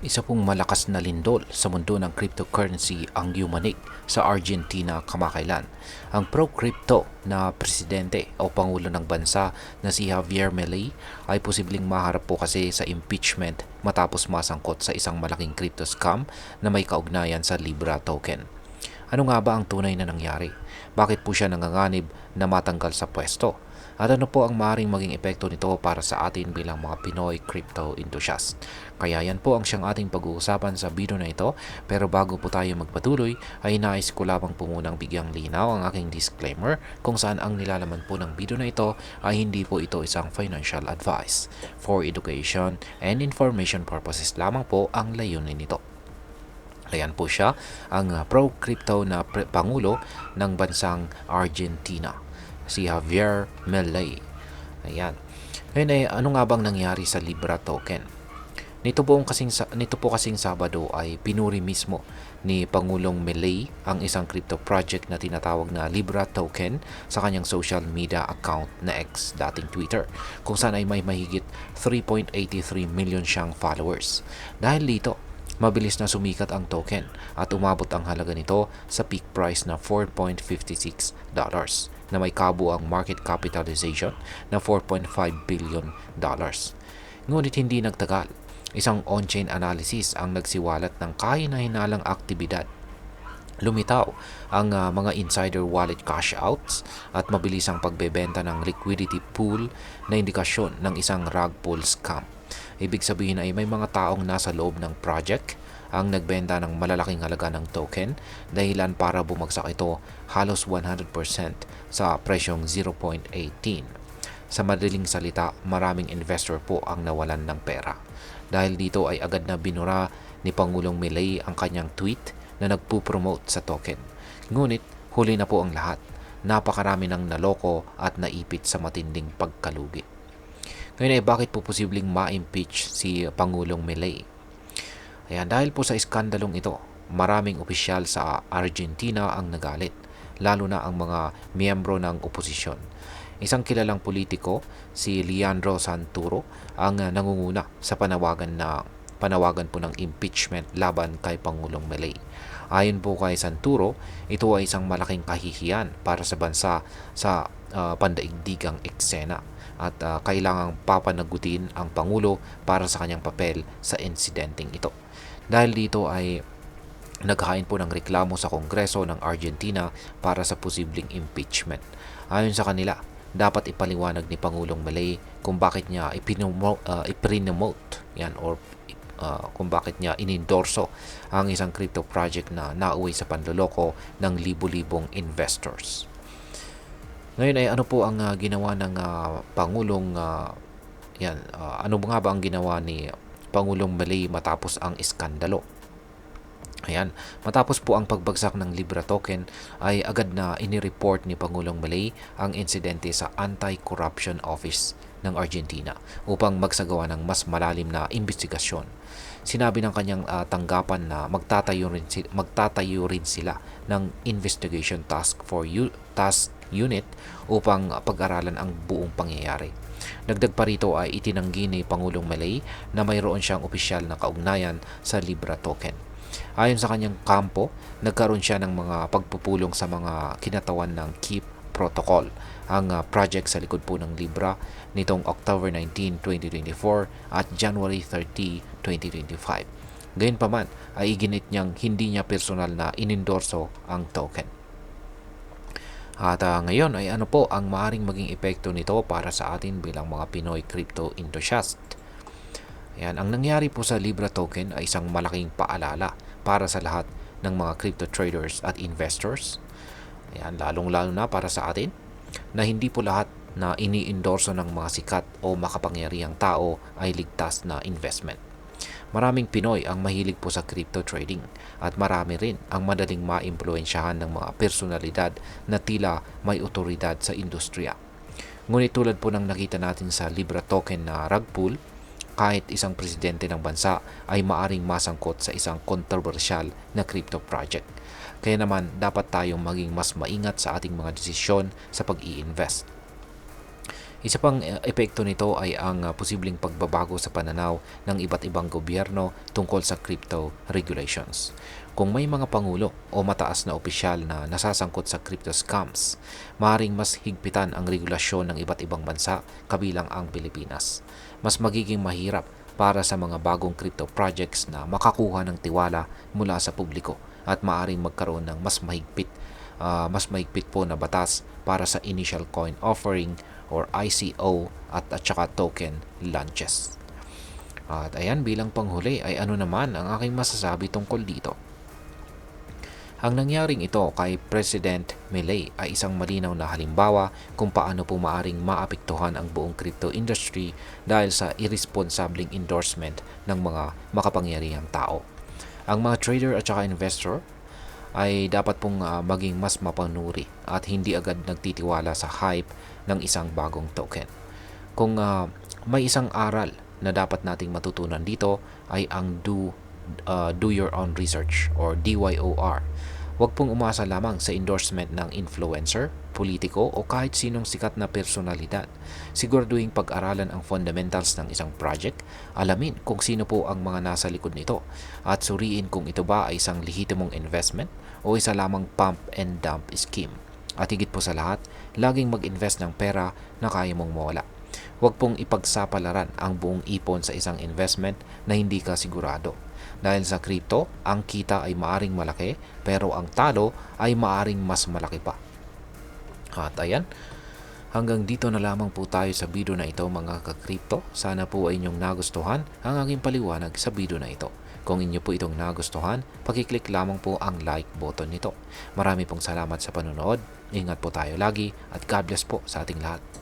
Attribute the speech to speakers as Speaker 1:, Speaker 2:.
Speaker 1: Isa pong malakas na lindol sa mundo ng cryptocurrency ang yumanig sa Argentina kamakailan. Ang pro-crypto na presidente o pangulo ng bansa na si Javier Milei ay posibleng maharap po kasi sa impeachment matapos masangkot sa isang malaking crypto scam na may kaugnayan sa Libra token. Ano nga ba ang tunay na nangyari? Bakit po siya nanganganib na matanggal sa pwesto? At ano po ang maaaring maging epekto nito para sa atin bilang mga Pinoy crypto enthusiast? Kaya yan po ang siyang ating pag-uusapan sa video na ito. Pero bago po tayo magpatuloy, ay nais ko lamang po munang bigyang linaw ang aking disclaimer kung saan ang nilalaman po ng video na ito ay hindi po ito isang financial advice. For education and information purposes lamang po ang layunin nito. Ayan po siya, ang pro-crypto na pangulo ng bansang Argentina, si Javier Milei. Ayan. Ngayon ay ano nga bang nangyari sa Libra token? Nito po kasing Sabado ay pinuri mismo ni Pangulong Milei ang isang crypto project na tinatawag na Libra token sa kanyang social media account na X, dating Twitter, kung saan ay may mahigit 3.83 million siyang followers. Dahil dito, mabilis na sumikat ang token at umabot ang halaga nito sa peak price na $4.56 na may kabuang market capitalization na $4.5 billion. Ngunit hindi nagtagal, isang on-chain analysis ang nagsiwalat ng kahina-hinalang aktibidad. Lumitaw ang mga insider wallet cash outs at mabilis ang pagbebenta ng liquidity pool na indikasyon ng isang rug pull scam. Ibig sabihin ay may mga taong nasa loob ng project ang nagbenta ng malalaking halaga ng token dahilan para bumagsak ito halos 100% sa presyong 0.18. Sa madaling salita, maraming investor po ang nawalan ng pera. Dahil dito ay agad na binura ni Pangulong Milei ang kanyang tweet na nagpo-promote sa token. Ngunit huli na po ang lahat. Napakarami ng naloko at naipit sa matinding pagkalugi. Ngayon ay bakit po posibleng ma-impeach si Pangulong Milei? Ayan, dahil po sa iskandalong ito, maraming opisyal sa Argentina ang nagalit, lalo na ang mga miyembro ng oposisyon. Isang kilalang politiko, si Leandro Santoro, ang nangunguna sa panawagan po ng impeachment laban kay Pangulong Milei. Ayon po kay Santoro, ito ay isang malaking kahihiyan para sa bansa sa pandaigdigang eksena at kailangang papanagutin ang Pangulo para sa kanyang papel sa insidenteng ito. Dahil dito ay naghain po ng reklamo sa Kongreso ng Argentina para sa posibleng impeachment. Ayon sa kanila, dapat ipaliwanag ni Pangulong Milei kung bakit niya iprinomote yan or kung bakit niya inendorso ang isang crypto project na nauwi sa panloloko ng libu-libong investors. Ngayon ay ano po ang ginawa ng Pangulong ano nga ba ang ginawa ni Pangulong Milei matapos ang iskandalo? Ayan, matapos po ang pagbagsak ng Libra token ay agad na inireport ni Pangulong Milei ang insidente sa Anti-Corruption Office ng Argentina upang magsagawa ng mas malalim na investigasyon. Sinabi ng kanyang tanggapan na magtatayo rin sila ng Investigation Task Unit upang pag-aralan ang buong pangyayari. Dagdag pa rito ay itinanggi ni Pangulong Milei na mayroon siyang opisyal na kaugnayan sa Libra token. Ayon sa kanyang kampo, nagkaroon siya ng mga pagpupulong sa mga kinatawan ng KEEP Protocol, ang project sa likod po ng Libra nitong October 19, 2024 at January 30, 2025. Gayunpaman ay iginit niyang hindi niya personal na inendorso ang token. At ngayon ay ano po ang maaaring maging epekto nito para sa atin bilang mga Pinoy crypto enthusiast. Ayan, ang nangyari po sa Libra token ay isang malaking paalala para sa lahat ng mga crypto traders at investors. Ayan, lalong-lalo na para sa atin na hindi po lahat na ini-endorso ng mga sikat o makapangyarihang tao ay ligtas na investment. Maraming Pinoy ang mahilig po sa crypto trading at marami rin ang madaling maimpluwensyahan ng mga personalidad na tila may otoridad sa industriya. Ngunit tulad po ng nakita natin sa Libra token na rug pull, kahit isang presidente ng bansa ay maaring masangkot sa isang kontrobersyal na crypto project. Kaya naman dapat tayong maging mas maingat sa ating mga desisyon sa pag-i-invest. Isa pang epekto nito ay ang posibleng pagbabago sa pananaw ng iba't ibang gobyerno tungkol sa crypto regulations. Kung may mga pangulo o mataas na opisyal na nasasangkot sa crypto scams, maaaring mas higpitan ang regulasyon ng iba't ibang bansa kabilang ang Pilipinas. Mas magiging mahirap para sa mga bagong crypto projects na makakuha ng tiwala mula sa publiko at maaaring magkaroon ng mas mahigpit po na batas para sa initial coin offering or ICO at saka token launches. At ayan, bilang panghuli ay ano naman ang aking masasabi tungkol dito. Ang nangyaring ito kay President Milei ay isang malinaw na halimbawa kung paano po maaring maapektuhan ang buong crypto industry dahil sa irresponsibleng endorsement ng mga makapangyarihang tao. Ang mga trader at saka investor ay dapat pong maging mas mapanuri at hindi agad nagtitiwala sa hype ng isang bagong token. Kung may isang aral na dapat nating matutunan dito ay ang do your own research or DYOR. Huwag pong umasa lamang sa endorsement ng influencer, politiko o kahit sinong sikat na personalidad. Siguraduhin pag-aralan ang fundamentals ng isang project, alamin kung sino po ang mga nasa likod nito, at suriin kung ito ba ay isang lehitimong investment o isa lamang pump and dump scheme. At higit po sa lahat, laging mag-invest ng pera na kaya mong mawala. Huwag pong ipagsapalaran ang buong ipon sa isang investment na hindi ka sigurado. Dahil sa crypto, ang kita ay maaring malaki pero ang talo ay maaring mas malaki pa. At ayan, hanggang dito na lamang po tayo sa video na ito mga ka-crypto. Sana po ay inyong nagustuhan ang aking paliwanag sa video na ito. Kung inyo po itong nagustuhan, pakiclick lamang po ang like button nito. Marami pong salamat sa panonood. Ingat po tayo lagi at God bless po sa ating lahat.